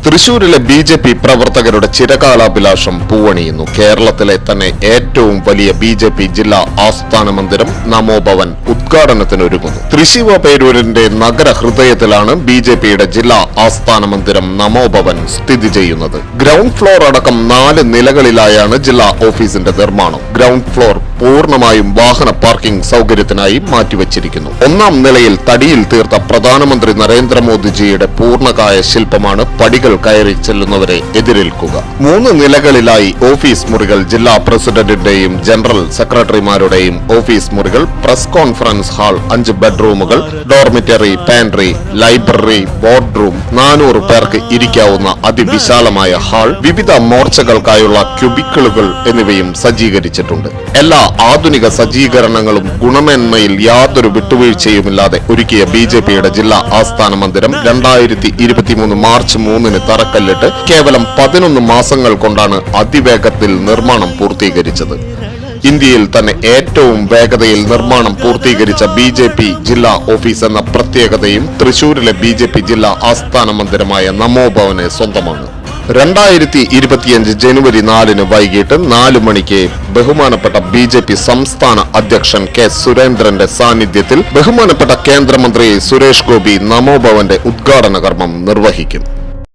തൃശൂരിലെ ബി.ജെ.പി. പ്രവർത്തകരുടെ ചിരകാലാഭിലാഷം പൂവണിയുന്നു. കേരളത്തിലെ തന്നെ ഏറ്റവും വലിയ ബി.ജെ.പി. ജില്ലാ ആസ്ഥാന മന്ദിരം നമോഭവൻ ഉദ്ഘാടനത്തിനൊരുങ്ങുന്നു. തൃശൂർ പേരൂരിന്റെ നഗരഹൃദയത്തിലാണ് ബി.ജെ.പിയുടെ ജില്ലാ ആസ്ഥാന മന്ദിരം നമോഭവൻ സ്ഥിതി ചെയ്യുന്നത്. ഗ്രൗണ്ട് ഫ്ലോർ അടക്കം 4 നിലകളിലായാണ് ജില്ലാ ഓഫീസിന്റെ നിർമ്മാണം. ഗ്രൗണ്ട് ഫ്ലോർ പൂർണ്ണമായും വാഹന പാർക്കിംഗ് സൗകര്യത്തിനായി മാറ്റിവെച്ചിരിക്കുന്നു. 1-ാം നിലയിൽ തടിയിൽ തീർത്ത പ്രധാനമന്ത്രി നരേന്ദ്രമോദിജിയുടെ പൂർണ്ണകായ ശില്പമാണ് പടികൾ കയറി ചെല്ലുന്നവരെ എതിരേൽക്കുക. 3 നിലകളിലായി ഓഫീസ് മുറികൾ, ജില്ലാ പ്രസിഡന്റിന്റെയും ജനറൽ സെക്രട്ടറിമാരുടെയും ഓഫീസ് മുറികൾ, പ്രസ് കോൺഫറൻസ് ഹാൾ, 5 ബെഡ്റൂമുകൾ, dormitory, pantry, library, board room, 400 പേർക്ക് ഇരിക്കാവുന്ന അതിവിശാലമായ ഹാൾ, വിവിധ മോർച്ചകൾക്കായുള്ള ക്യൂബിക്കിളുകൾ എന്നിവയും സജ്ജീകരിച്ചിട്ടുണ്ട്. എല്ലാ ആധുനിക സജ്ജീകരണങ്ങളും ഗുണമേന്മയിൽ യാതൊരു വിട്ടുവീഴ്ചയുമില്ലാതെ ഒരുക്കിയ ബി.ജെ.പിയുടെ ജില്ലാ ആസ്ഥാന മന്ദിരം 2023 മാർച്ച് 3-ന് തറക്കല്ലിട്ട് കേവലം 11 മാസങ്ങൾ കൊണ്ടാണ് അതിവേഗത്തിൽ നിർമ്മാണം പൂർത്തീകരിച്ചത്. ഇന്ത്യയിൽ തന്നെ ഏറ്റവും വേഗതയിൽ നിർമ്മാണം പൂർത്തീകരിച്ച ബി.ജെ.പി. ജില്ലാ ഓഫീസ് എന്ന പ്രത്യേകതയും തൃശൂരിലെ ബി.ജെ.പി. ജില്ലാ ആസ്ഥാന മന്ദിരമായ നമോഭവന് സ്വന്തമാണ്. 2025 ജനുവരി 4-ന് വൈകിട്ട് 4 മണിക്ക് ബഹുമാനപ്പെട്ട ബി.ജെ.പി. സംസ്ഥാന അധ്യക്ഷൻ കെ സുരേന്ദ്രന്റെ സാന്നിധ്യത്തിൽ ബഹുമാനപ്പെട്ട കേന്ദ്രമന്ത്രി സുരേഷ് ഗോപി നമോഭവന്റെ ഉദ്ഘാടന കർമ്മം നിർവഹിക്കും.